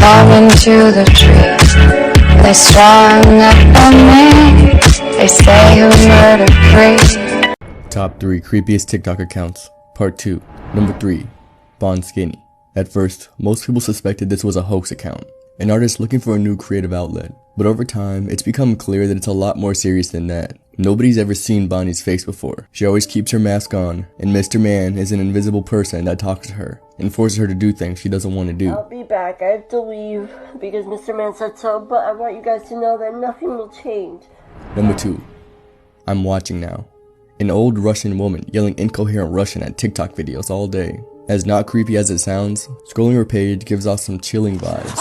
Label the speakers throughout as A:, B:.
A: crawled into the tree. They strung up on me. They say who murdered free.
B: Top 3 creepiest TikTok accounts, Part 2. Number 3. Bon Skinny. At first, most people suspected this was a hoax account, an artist looking for a new creative outlet. But over time, it's become clear that it's a lot more serious than that. Nobody's ever seen Bonnie's face before. She always keeps her mask on, and Mr. Man is an invisible person that talks to her and forces her to do things she doesn't want to do.
C: I'll be back. I have to leave because Mr. Man said so, but I want you guys to know that nothing will change.
B: Number 2. I'm watching now. An old Russian woman yelling incoherent Russian at TikTok videos all day. As not creepy as it sounds, scrolling her page gives off some chilling vibes.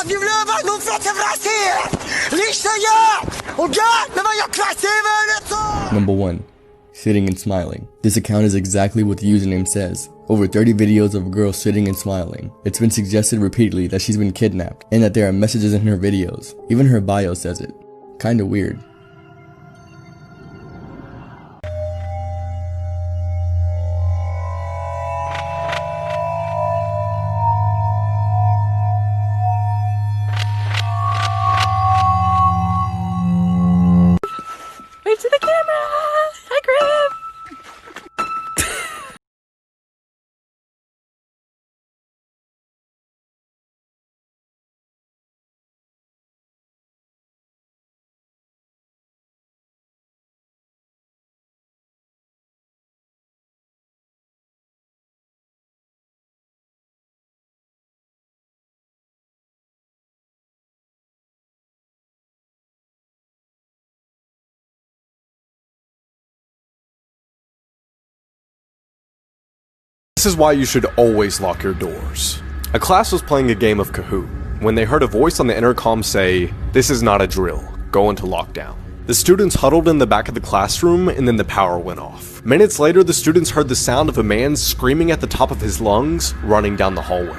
B: Number 1. Sitting and smiling. This account is exactly what the username says. Over 30 videos of a girl sitting and smiling. It's been suggested repeatedly that she's been kidnapped, and that there are messages in her videos. Even her bio says it. Kinda weird.
D: Wave to the camera! Hi, Griff!
E: This is why you should always lock your doors. A class was playing a game of Kahoot when they heard a voice on the intercom say, "This is not a drill, go into lockdown." The students huddled in the back of the classroom and then the power went off. Minutes later, the students heard the sound of a man screaming at the top of his lungs, running down the hallway.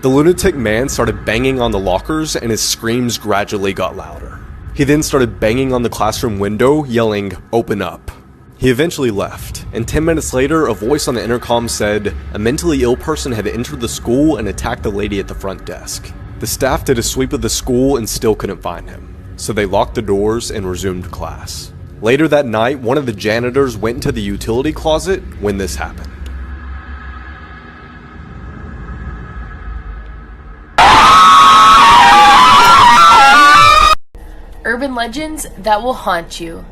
E: The lunatic man started banging on the lockers and his screams gradually got louder. He then started banging on the classroom window, yelling, "Open up." He eventually left, and 10 minutes later, a voice on the intercom said, a mentally ill person had entered the school and attacked the lady at the front desk. The staff did a sweep of the school and still couldn't find him, so they locked the doors and resumed class. Later that night, one of the janitors went into the utility closet when this happened.
D: Urban legends that will haunt you.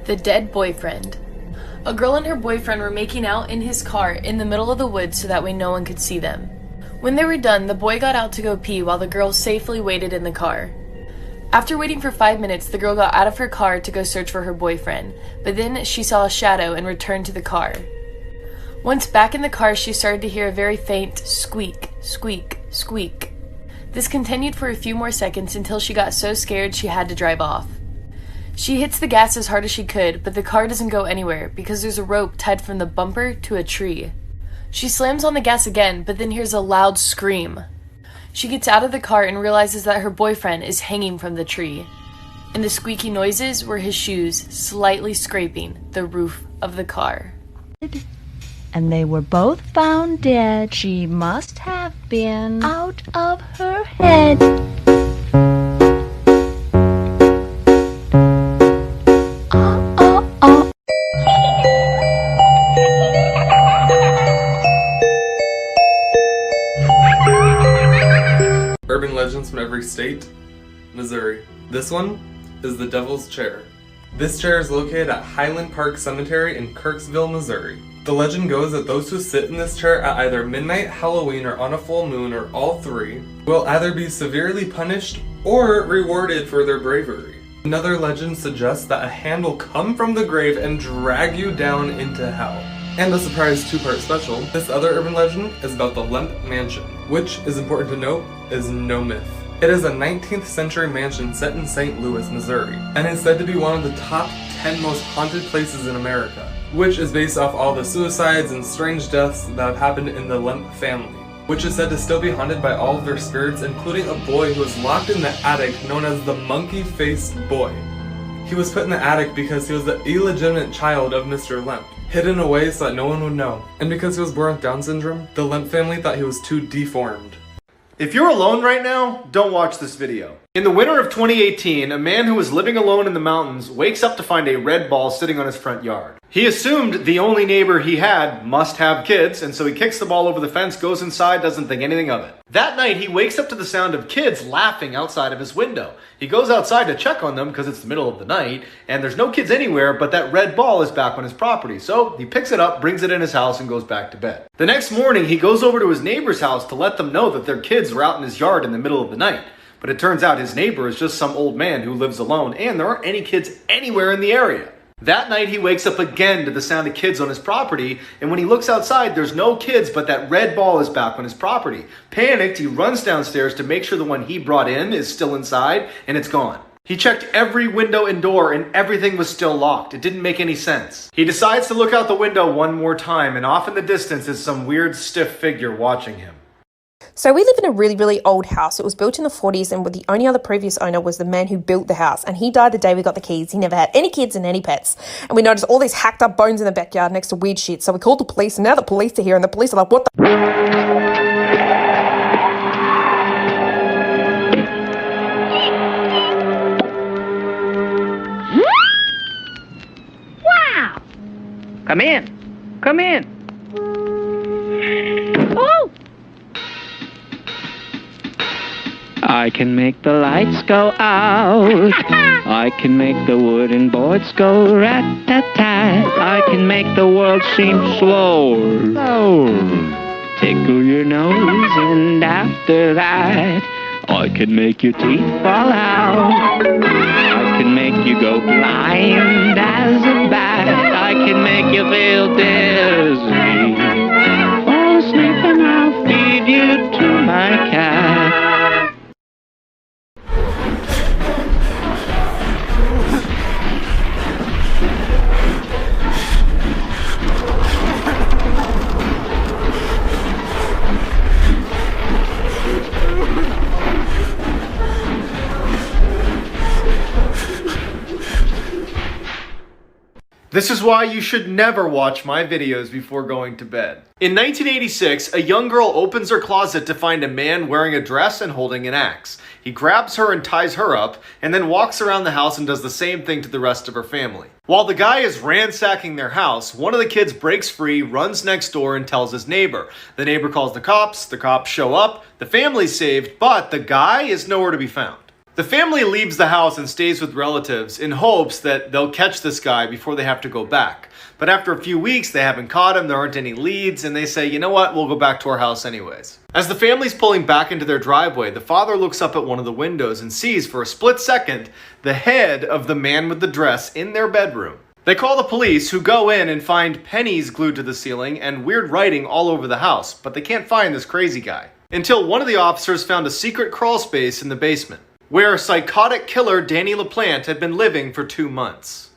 D: The dead boyfriend. A girl and her boyfriend were making out in his car in the middle of the woods so that way no one could see them. When they were done, the boy got out to go pee while the girl safely waited in the car. After waiting for 5 minutes, the girl got out of her car to go search for her boyfriend, but then she saw a shadow and returned to the car. Once back in the car, she started to hear a very faint squeak, squeak, squeak. This continued for a few more seconds until she got so scared she had to drive off. She hits the gas as hard as she could, but the car doesn't go anywhere because there's a rope tied from the bumper to a tree. She slams on the gas again, but then hears a loud scream. She gets out of the car and realizes that her boyfriend is hanging from the tree, and the squeaky noises were his shoes slightly scraping the roof of the car.
F: And they were both found dead. She must have been out of her head.
G: Urban legends from every state. Missouri. This one is the Devil's Chair. This chair is located at Highland Park Cemetery in Kirksville, Missouri. The legend goes that those who sit in this chair at either midnight, Halloween, or on a full moon, or all three, will either be severely punished or rewarded for their bravery. Another legend suggests that a hand will come from the grave and drag you down into hell. And a surprise two-part special, this other urban legend is about the Lemp Mansion, which is important to note is no myth. It is a 19th century mansion set in St. Louis, Missouri, and is said to be one of the top 10 most haunted places in America, which is based off all the suicides and strange deaths that have happened in the Lemp family, which is said to still be haunted by all of their spirits, including a boy who was locked in the attic known as the monkey-faced boy. He was put in the attic because he was the illegitimate child of Mr. Lemp, hidden away so that no one would know. And because he was born with Down syndrome, the Lemp family thought he was too deformed.
E: If you're alone right now, don't watch this video. In the winter of 2018, a man who was living alone in the mountains wakes up to find a red ball sitting on his front yard. He assumed the only neighbor he had must have kids, and so he kicks the ball over the fence, goes inside, doesn't think anything of it. That night, he wakes up to the sound of kids laughing outside of his window. He goes outside to check on them because it's the middle of the night, and there's no kids anywhere, but that red ball is back on his property. So he picks it up, brings it in his house, and goes back to bed. The next morning, he goes over to his neighbor's house to let them know that their kids were out in his yard in the middle of the night. But it turns out his neighbor is just some old man who lives alone, and there aren't any kids anywhere in the area. That night, he wakes up again to the sound of kids on his property, and when he looks outside, there's no kids, but that red ball is back on his property. Panicked, he runs downstairs to make sure the one he brought in is still inside, and it's gone. He checked every window and door, and everything was still locked. It didn't make any sense. He decides to look out the window one more time, and off in the distance is some weird, stiff figure watching him.
H: So we live in a really, really old house. It was built in the 40s, and the only other previous owner was the man who built the house, and he died the day we got the keys. He never had any kids and any pets. And we noticed all these hacked up bones in the backyard next to weird shit. So we called the police, and now the police are here, and the police are like, what the...
I: Wow! Come in. Come in. Oh! I can make the lights go out. I can make the wooden boards go rat-tat-tat. I can make the world seem slower. Tickle your nose, and after that, I can make your teeth fall out. I can make you go blind as a bat. I can make you feel dizzy. Fall asleep and I'll feed you to my cat.
E: This is why you should never watch my videos before going to bed. In 1986, a young girl opens her closet to find a man wearing a dress and holding an axe. He grabs her and ties her up, and then walks around the house and does the same thing to the rest of her family. While the guy is ransacking their house, one of the kids breaks free, runs next door, and tells his neighbor. The neighbor calls the cops show up, the family's saved, but the guy is nowhere to be found. The family leaves the house and stays with relatives in hopes that they'll catch this guy before they have to go back. But after a few weeks, they haven't caught him, there aren't any leads, and they say, you know what, we'll go back to our house anyways. As the family's pulling back into their driveway, the father looks up at one of the windows and sees for a split second the head of the man with the dress in their bedroom. They call the police, who go in and find pennies glued to the ceiling and weird writing all over the house, but they can't find this crazy guy. Until one of the officers found a secret crawl space in the basement, where psychotic killer Danny LaPlante had been living for 2 months.